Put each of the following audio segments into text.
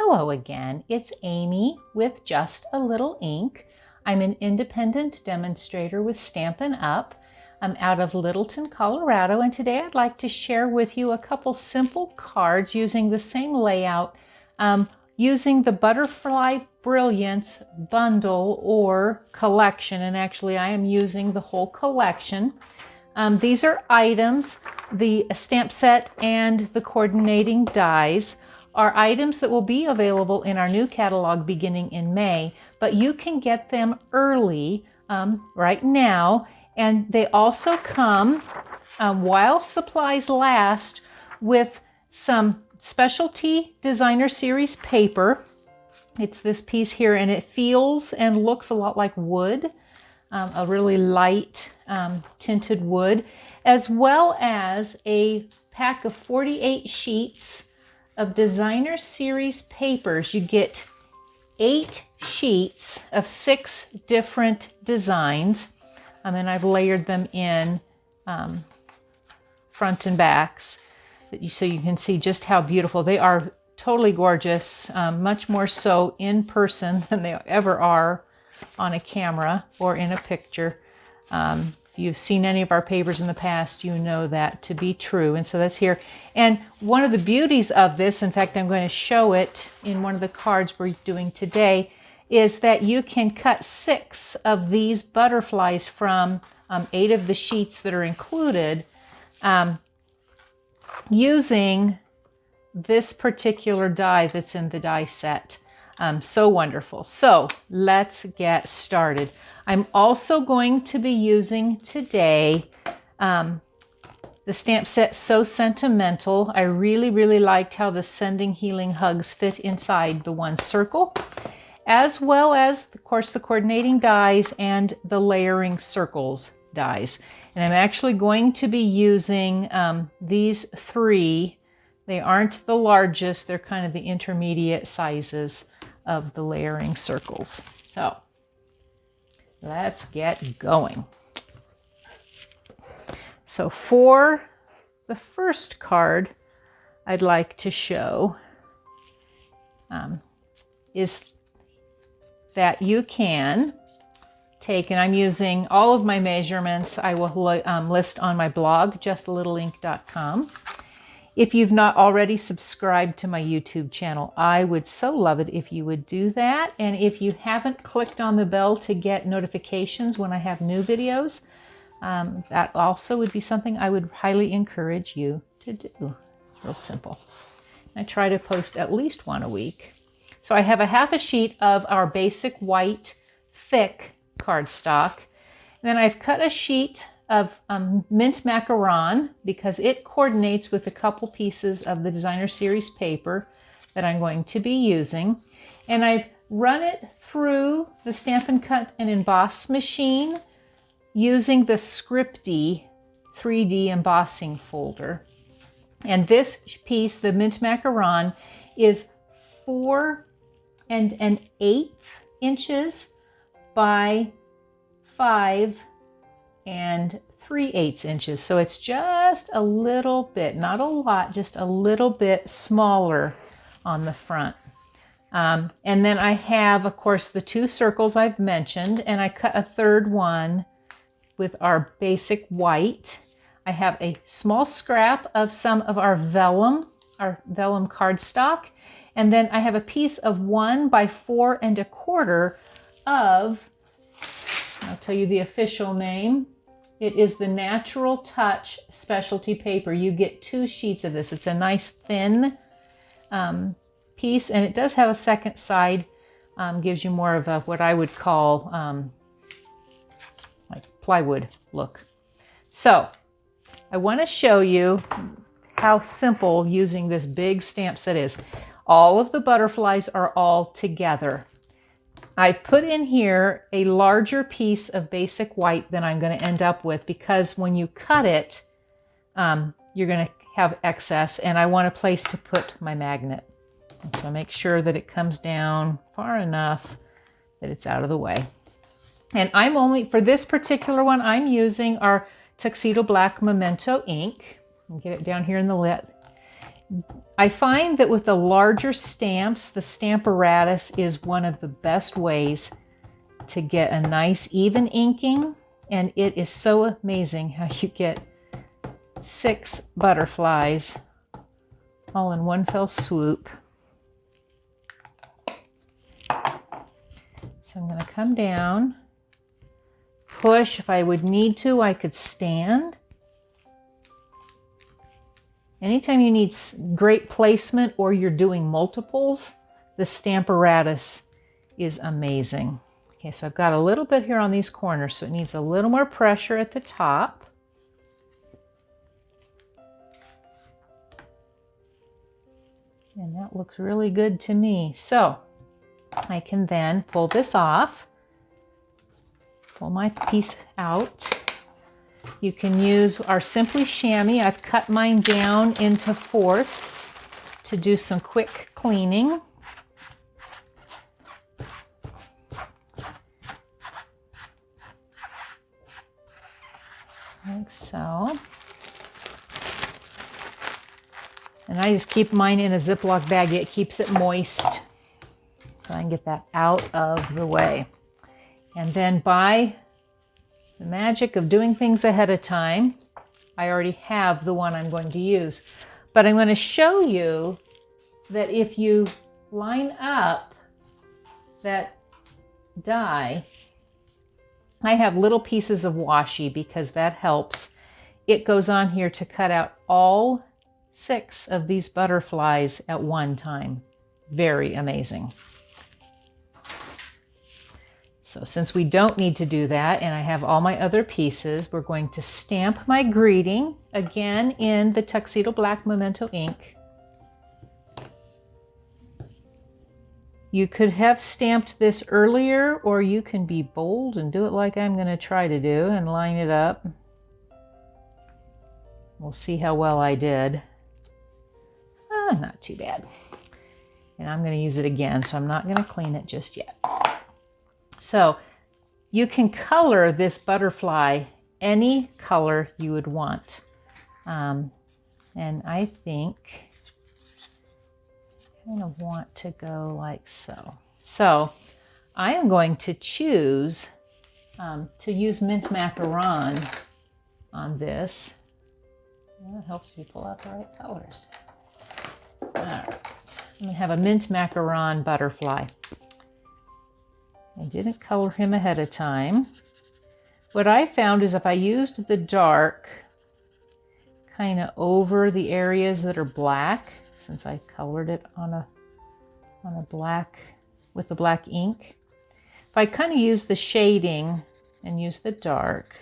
Hello again, it's Amy with Just a Little Ink. I'm an independent demonstrator with Stampin' Up. I'm out of Littleton, Colorado, and today I'd like to share with you a couple simple cards using the same layout, using the Butterfly Brilliance bundle or collection, and actually I am using the whole collection. These are items, the stamp set and the coordinating dies are items that will be available in our new catalog beginning in May, but you can get them early right now. And they also come, while supplies last, with some specialty designer series paper. It's this piece here, and it feels and looks a lot like wood, a really light tinted wood, as well as a pack of 48 sheets of designer series papers. You get 8 sheets of 6 different designs, and I've layered them in front and backs so you can see just how beautiful they are. Totally gorgeous, much more so in person than they ever are on a camera or in a picture. If you've seen any of our papers in the past, you know that to be true. And so that's here. And one of the beauties of this, in fact, I'm going to show it in one of the cards we're doing today, is that you can cut 6 of these butterflies from 8 of the sheets that are included using this particular die that's in the die set. So wonderful. So let's get started. I'm also going to be using today the stamp set So Sentimental. I really liked how the Sending Healing Hugs fit inside the one circle, as well as, of course, the coordinating dies and the layering circles dies. And I'm actually going to be using these 3. They aren't the largest, they're kind of the intermediate sizes of the layering circles. So let's get going. So for the first card I'd like to show is that you can take, and I'm using all of my measurements I will list on my blog, justalittleink.com. If you've not already subscribed to my YouTube channel, I would so love it if you would do that. And if you haven't clicked on the bell to get notifications when I have new videos, that also would be something I would highly encourage you to do. It's real simple. I try to post at least one a week. So I have a half a sheet of our basic white thick cardstock. And then I've cut a sheet of mint macaron because it coordinates with a couple pieces of the designer series paper that I'm going to be using. And I've run it through the Stampin' Cut and Emboss machine using the Scripty 3D embossing folder. And this piece, the mint macaron, is 4 1/8 inches by 5 3/8 inches. So it's just a little bit, not a lot, just a little bit smaller on the front. And then I have, of course, the 2 circles I've mentioned, and I cut a third one with our basic white. I have a small scrap of some of our vellum cardstock, and then I have a piece of 1 by 4 1/4 of, I'll tell you the official name. It is the Natural Touch specialty paper. You get 2 sheets of this. It's a nice thin piece, and it does have a second side. Gives you more of a what I would call like plywood look. So I want to show you how simple using this big stamp set is. All of the butterflies are all together. I've put in here a larger piece of basic white than I'm going to end up with because when you cut it, you're going to have excess, and I want a place to put my magnet. And so make sure that it comes down far enough that it's out of the way. And I'm only, for this particular one, I'm using our Tuxedo Black Memento ink. I'll get it down here in the lid. I find that with the larger stamps, the Stamparatus is one of the best ways to get a nice even inking, and it is so amazing how you get 6 butterflies all in one fell swoop. So I'm going to come down, push. If I would need to, I could stand. Anytime you need great placement or you're doing multiples, the Stamparatus is amazing. Okay, so I've got a little bit here on these corners, so it needs a little more pressure at the top. And that looks really good to me. So I can then pull this off, pull my piece out. You can use our Simply Chamois. I've cut mine down into 4ths to do some quick cleaning. Like so. And I just keep mine in a Ziploc bag. It keeps it moist. So I can get that out of the way. And then by the magic of doing things ahead of time, I already have the one I'm going to use. But I'm going to show you that if you line up that die, I have little pieces of washi because that helps. It goes on here to cut out all 6 of these butterflies at one time. Very amazing. So since we don't need to do that, and I have all my other pieces, we're going to stamp my greeting, again in the Tuxedo Black Memento ink. You could have stamped this earlier, or you can be bold and do it like I'm going to try to do and line it up. We'll see how well I did. Not too bad. And I'm going to use it again, so I'm not going to clean it just yet. So you can color this butterfly any color you would want. And I think I kind of want to go like so. So I am going to choose to use mint macaron on this. Well, it helps me pull out the right colors. All right. I'm going to have a mint macaron butterfly. I didn't color him ahead of time. What I found is if I used the dark kind of over the areas that are black, since I colored it on a black with the black ink, if I kind of use the shading and use the dark,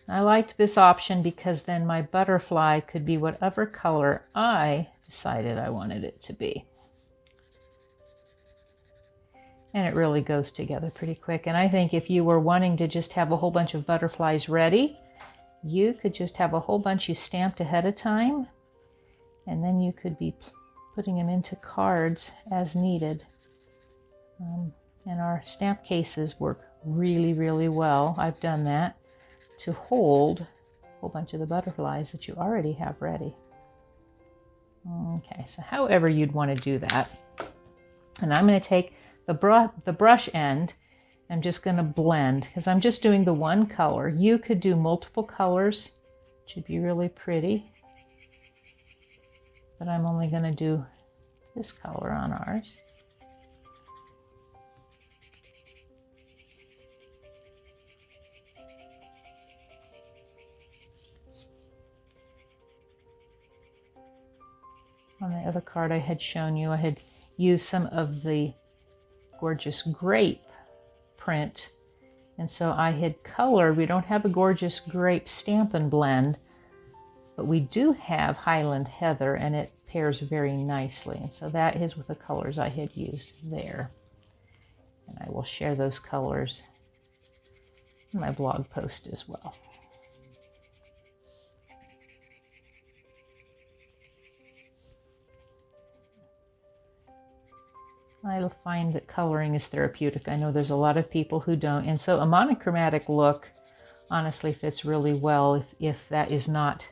I liked this option because then my butterfly could be whatever color I decided I wanted it to be. And it really goes together pretty quick. And I think if you were wanting to just have a whole bunch of butterflies ready, you could just have a whole bunch you stamped ahead of time, and then you could be putting them into cards as needed. And our stamp cases work really, really well. I've done that to hold a whole bunch of the butterflies that you already have ready. Okay, so however you'd want to do that. And I'm going to take the brush end, I'm just going to blend because I'm just doing the one color. You could do multiple colors, which would be really pretty, but I'm only going to do this color on ours. On the other card I had shown you, I had used some of the gorgeous grape print, and so I had colored. We don't have a gorgeous grape Stampin' blend, but we do have Highland Heather, and it pairs very nicely, and so that is with the colors I had used there. And I will share those colors in my blog post as well. I find that coloring is therapeutic. I know there's a lot of people who don't. And so a monochromatic look honestly fits really well if that is not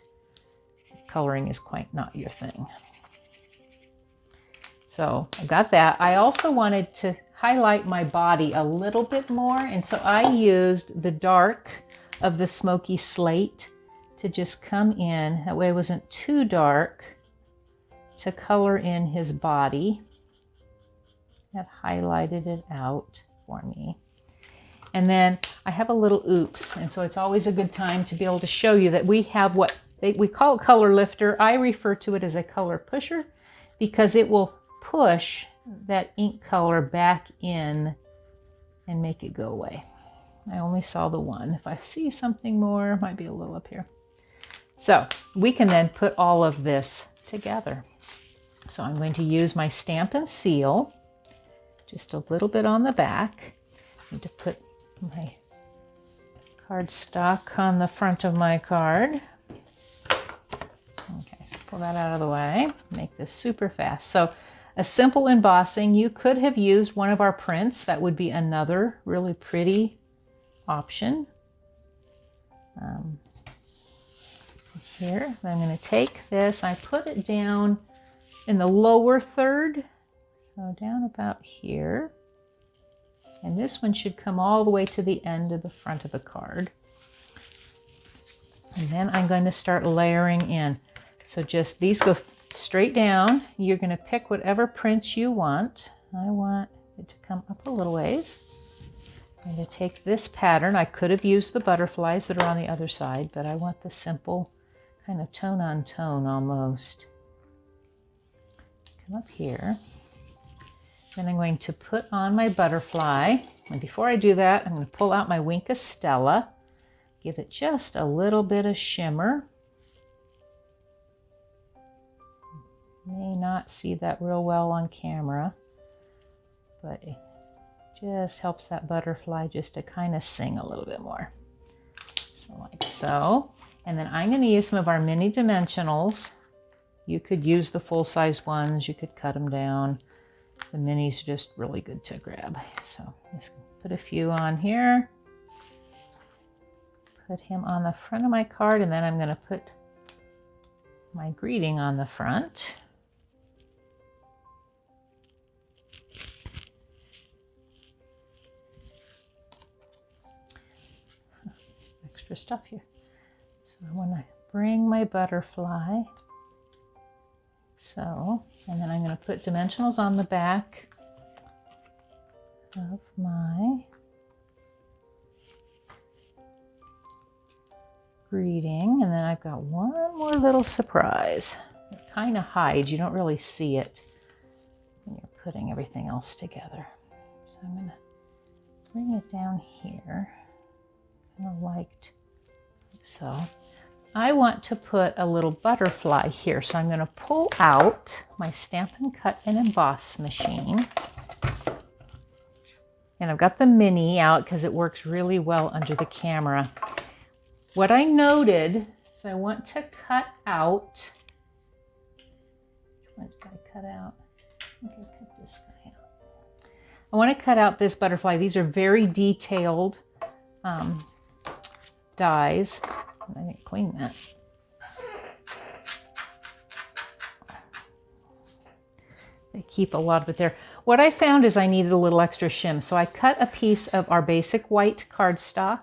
coloring is quite not your thing. So I got that. I also wanted to highlight my body a little bit more, and so I used the dark of the smoky slate to just come in. That way it wasn't too dark to color in his body. That highlighted it out for me. And then I have a little oops, and so it's always a good time to be able to show you that we have what we call a color lifter. I refer to it as a color pusher because it will push that ink color back in and make it go away. I only saw the one. If I see something more, it might be a little up here. So we can then put all of this together. So I'm going to use my Stampin' Seal, just a little bit on the back. I need to put my cardstock on the front of my card. Okay, pull that out of the way. Make this super fast. So a simple embossing. You could have used one of our prints. That would be another really pretty option. Here, I'm going to take this. I put it down in the lower third, so down about here. And this one should come all the way to the end of the front of the card. And then I'm going to start layering in. So just these go straight down. You're going to pick whatever prints you want. I want it to come up a little ways. I'm going to take this pattern. I could have used the butterflies that are on the other side, but I want the simple kind of tone on tone almost. Come up here. Then I'm going to put on my butterfly. And before I do that, I'm going to pull out my Wink of Stella. Give it just a little bit of shimmer. May not see that real well on camera, but it just helps that butterfly just to kind of sing a little bit more. So like so. And then I'm going to use some of our mini dimensionals. You could use the full-size ones. You could cut them down. The minis are just really good to grab. So let's put a few on here. Put him on the front of my card, and then I'm going to put my greeting on the front. Extra stuff here. So I want to bring my butterfly. So, and then I'm going to put dimensionals on the back of my greeting. And then I've got one more little surprise. It kind of hides. You don't really see it when you're putting everything else together. So I'm going to bring it down here. Kind of like so. I want to put a little butterfly here, so I'm going to pull out my Stampin' Cut and Emboss machine. And I've got the mini out because it works really well under the camera. What I noted is I want to cut out, which one did I cut out? I think I cut this guy out. I want to cut out this butterfly. These are very detailed dies. I didn't clean that. They keep a lot of it there. What I found is I needed a little extra shim, so I cut a piece of our basic white cardstock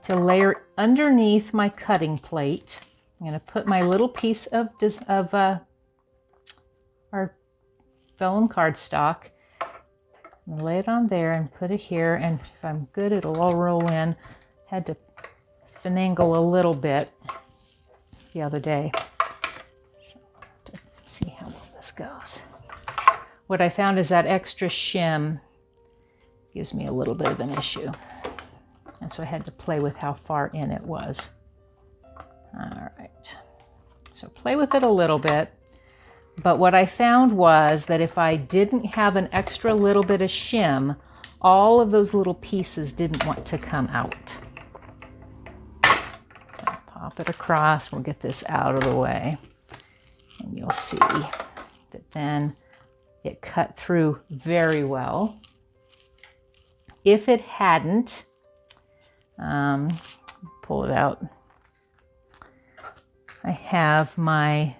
to layer underneath my cutting plate. I'm going to put my little piece of our vellum cardstock. I'm going to lay it on there and put it here, and if I'm good, it'll all roll in. Had to finagle a little bit the other day, so to see how well this goes. What I found is that extra shim gives me a little bit of an issue, and so I had to play with how far in it was. All right, so play with it a little bit, but what I found was that if I didn't have an extra little bit of shim, all of those little pieces didn't want to come out. Pop it across, we'll get this out of the way, and you'll see that then it cut through very well. If it hadn't, pull it out. I have my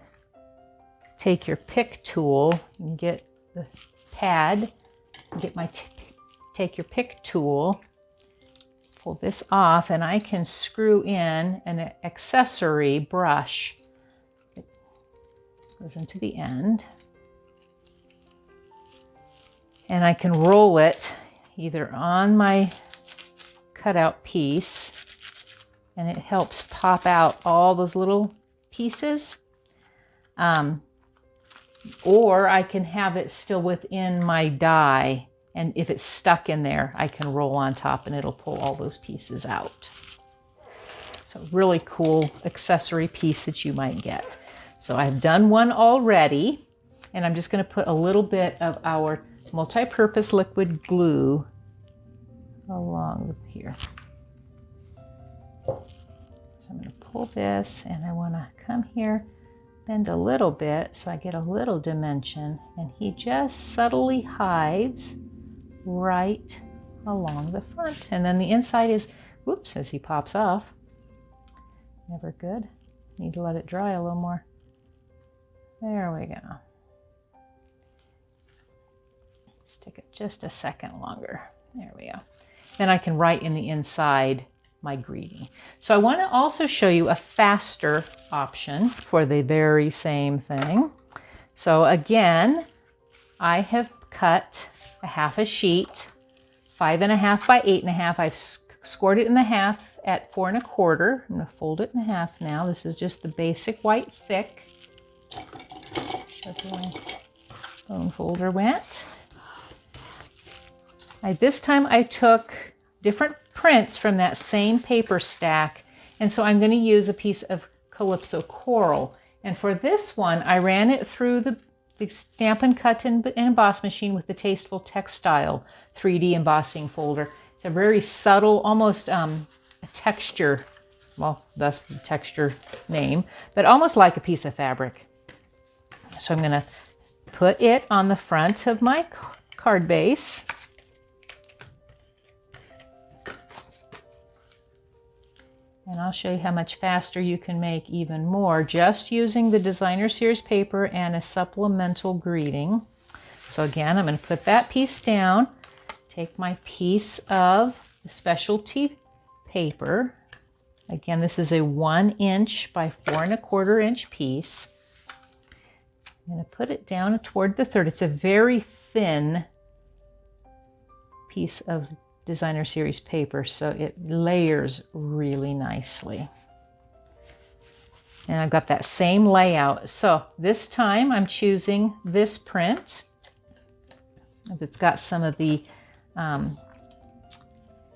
take your pick tool. You can get the pad, get my take your pick tool, pull this off, and I can screw in an accessory brush. It goes into the end. And I can roll it either on my cutout piece, and it helps pop out all those little pieces. Or I can have it still within my die, and if it's stuck in there, I can roll on top and it'll pull all those pieces out. So really cool accessory piece that you might get. So I've done one already, and I'm just going to put a little bit of our multi-purpose liquid glue along here. So I'm going to pull this, and I want to come here, bend a little bit so I get a little dimension, and he just subtly hides right along the front. And then the inside is, whoops, as he pops off. Never good. Need to let it dry a little more. There we go. Stick it just a second longer. There we go. Then I can write in the inside my greeting. So I want to also show you a faster option for the very same thing. So again, I have cut a half a sheet, 5.5 by 8.5. I've scored it in the half at 4 1/4. I'm going to fold it in half now. This is just the basic white thick. Show you where my bone folder went. This time I took different prints from that same paper stack, and so I'm going to use a piece of Calypso Coral. And for this one, I ran it through the Stampin' Cut and Emboss machine with the Tasteful Textile 3D embossing folder. It's a very subtle, almost a texture, well, that's the texture name, but almost like a piece of fabric. So I'm going to put it on the front of my card base. And I'll show you how much faster you can make even more just using the Designer Series paper and a supplemental greeting. So again, I'm going to put that piece down, take my piece of the specialty paper. Again, this is a 1 inch by 4 1/4 inch piece. I'm going to put it down toward the third. It's a very thin piece of Designer Series paper, so it layers really nicely. And I've got that same layout. So this time I'm choosing this print. It's got some of the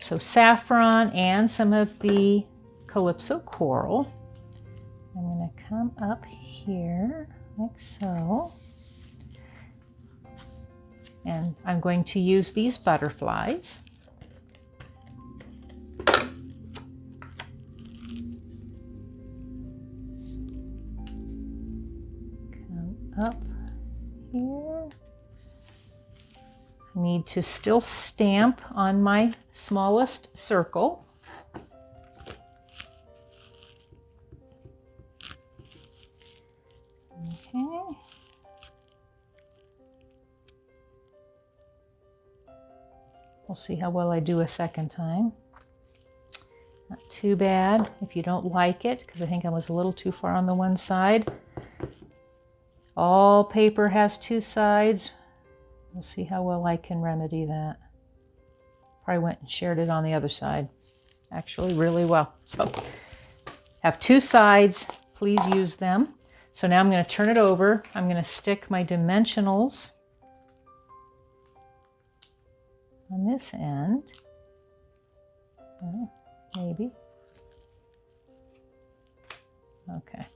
saffron and some of the Calypso Coral. I'm going to come up here like so. And I'm going to use these butterflies. Up here. I need to still stamp on my smallest circle. Okay. We'll see how well I do a second time. Not too bad if you don't like it, because I think I was a little too far on the one side. All paper has 2 sides. We'll see how well I can remedy that. Probably went and shared it on the other side. Actually, really well. So, have 2 sides. Please use them. So now I'm going to turn it over. I'm going to stick my dimensionals on this end. Oh, maybe. Okay.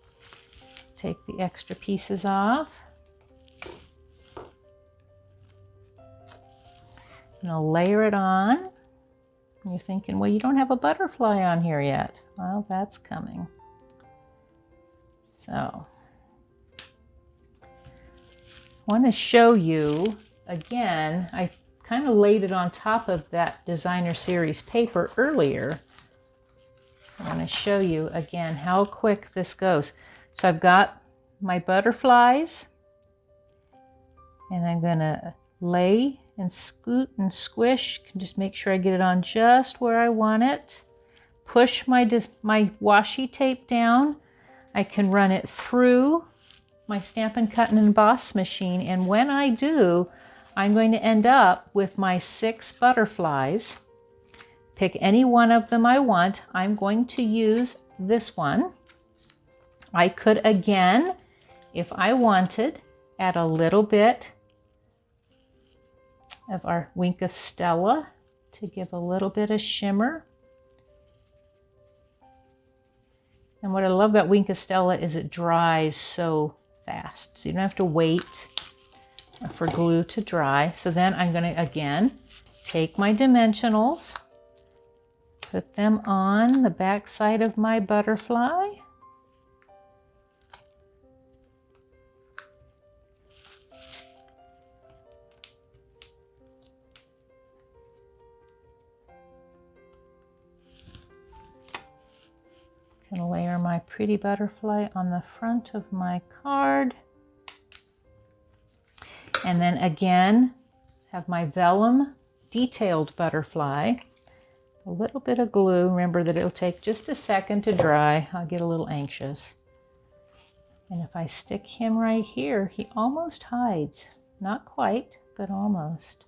Take the extra pieces off. And I'll layer it on. And you're thinking, well, you don't have a butterfly on here yet. Well, that's coming. So, I want to show you, again, I kind of laid it on top of that Designer Series paper earlier. I want to show you, again, how quick this goes. So I've got my butterflies, and I'm going to lay and scoot and squish. Just make sure I get it on just where I want it. Push my washi tape down. I can run it through my Stampin' Cut and Emboss machine, and when I do, I'm going to end up with my 6 butterflies. Pick any one of them I want. I'm going to use this one. I could, again, if I wanted, add a little bit of our Wink of Stella to give a little bit of shimmer. And what I love about Wink of Stella is it dries so fast, so you don't have to wait for glue to dry. So then I'm going to, again, take my dimensionals, put them on the back side of my butterfly. I'm going to layer my pretty butterfly on the front of my card. And then again, have my vellum detailed butterfly. A little bit of glue. Remember that it'll take just a second to dry. I'll get a little anxious. And if I stick him right here, he almost hides. Not quite, but almost.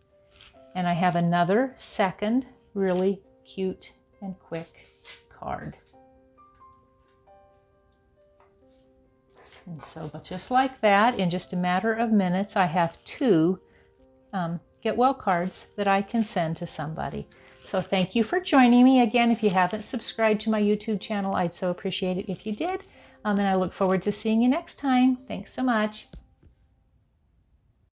And I have another second really cute and quick card. And so, but just like that, in just a matter of minutes, I have 2 Get Well cards that I can send to somebody. So thank you for joining me. Again, if you haven't subscribed to my YouTube channel, I'd so appreciate it if you did. And I look forward to seeing you next time. Thanks so much.